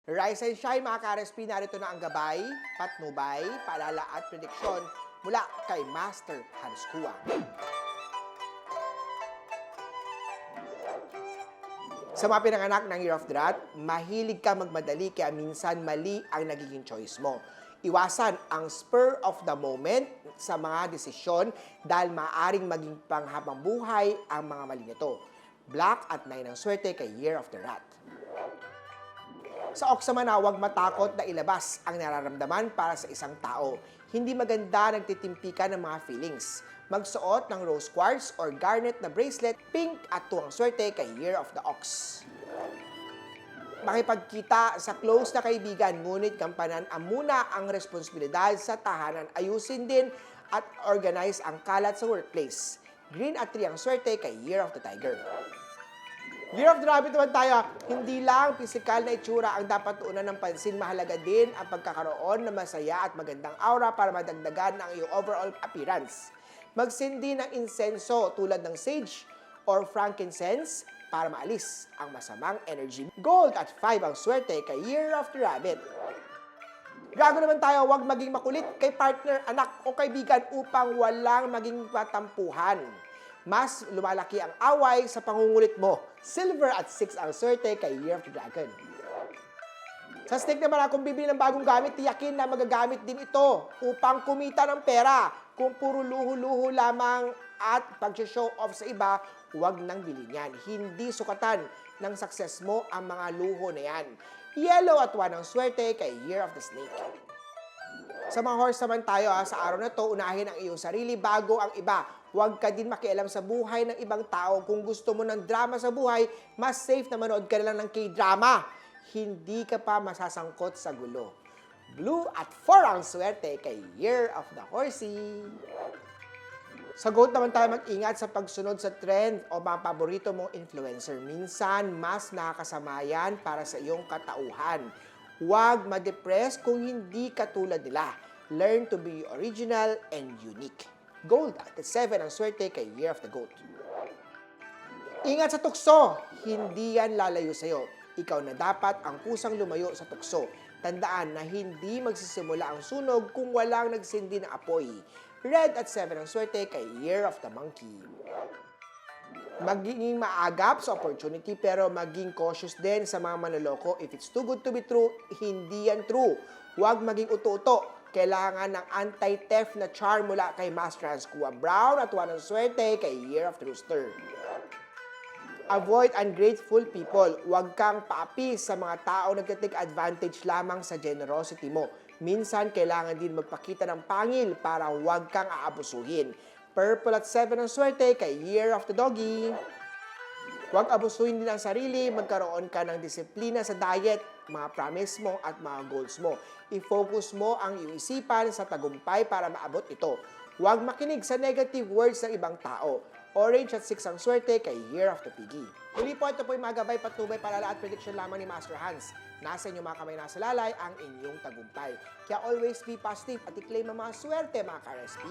Rise and shine mga ka-RSP, narito na ang gabay, patnubay, paalala at prediksyon mula kay Master Hans Kua. Sa mga pinanganak ng Year of the Rat, mahilig ka magmadali kaya minsan mali ang nagiging choice mo. Iwasan ang spur of the moment sa mga desisyon dahil maaaring maging panghabang buhay ang mga mali nito. Black at 9 ang swerte kay Year of the Rat. Sa Ox naman, huwag matakot na ilabas ang nararamdaman para sa isang tao. Hindi maganda nagtitimpikan ng mga feelings. Magsuot ng rose quartz or garnet na bracelet, pink at 2 ang swerte kay Year of the Ox. Makipagkita sa close na kaibigan, ngunit gampanan muna ang responsibilidad sa tahanan. Ayusin din at organize ang kalat sa workplace. Green at 3 ang swerte kay Year of the Tiger. Year of the Rabbit naman tayo, hindi lang pisikal na itsura ang dapat tuunan ng pansin, mahalaga din ang pagkakaroon ng masaya at magandang aura para madagdagan ang iyong overall appearance. Magsindi ng insenso tulad ng sage or frankincense para maalis ang masamang energy. Gold at 5 ang swerte kay Year of the Rabbit. Gago naman tayo, huwag maging makulit kay partner, anak o kaibigan upang walang maging patampuhan. Mas lumalaki ang away sa pangungulit mo. Silver at 6 ang swerte kay Year of the Dragon. Sa snake naman, kung bibili ng bagong gamit, tiyakin na magagamit din ito upang kumita ng pera. Kung puro luho-luho lamang at pag-show off sa iba, huwag nang bilhin yan. Hindi sukatan ng success mo ang mga luho na yan. Yellow at 1 ang swerte kay Year of the Snake. Sa mga horse naman tayo, sa araw na to, unahin ang iyong sarili bago ang iba. Huwag ka din makialam sa buhay ng ibang tao. Kung gusto mo ng drama sa buhay, mas safe na manood ka na lang ng K-drama. Hindi ka pa masasangkot sa gulo. Blue at 4 ang swerte kay Year of the Horsey. Sa goat naman tayo, mag-ingat sa pagsunod sa trend o mga paborito mong influencer. Minsan, mas nakakasama yan para sa iyong katauhan. Huwag ma-depress kung hindi katulad nila. Learn to be original and unique. Gold at 7 ang swerte kay Year of the Goat. Ingat sa tukso, hindi yan lalayo sa'yo. Ikaw na dapat ang kusang lumayo sa tukso. Tandaan na hindi magsisimula ang sunog kung walang nagsindi ng apoy. Red at 7 ang swerte kay Year of the Monkey. Maging maagap sa opportunity pero maging cautious din sa mga manloloko. If it's too good to be true, hindi yan true. Huwag maging uto-uto. Kailangan ng anti-theft na charm mula kay Master Hans Kua. Brown at 1 ang swerte kay Year of the Rooster. Avoid ungrateful people. Huwag kang paapi sa mga tao nagtitake advantage lamang sa generosity mo. Minsan, kailangan din magpakita ng pangil para huwag kang aabusuhin. Purple at 7 ang swerte kay Year of the Doggy. Huwag abusuhin din ang sarili, magkaroon ka ng disiplina sa diet, mga promise mo at mga goals mo. I-focus mo ang iyong isipan sa tagumpay para maabot ito. Huwag makinig sa negative words ng ibang tao. Orange at 6 ang swerte kay Year of the Piggy. Muli po, ito po yung mga gabay, patnubay, paalala at prediction lamang ni Master Hans. Nasa inyong mga kamay, nasa lalay ang inyong tagumpay. Kaya always be positive at i-claim ang mga swerte mga ka-RSP.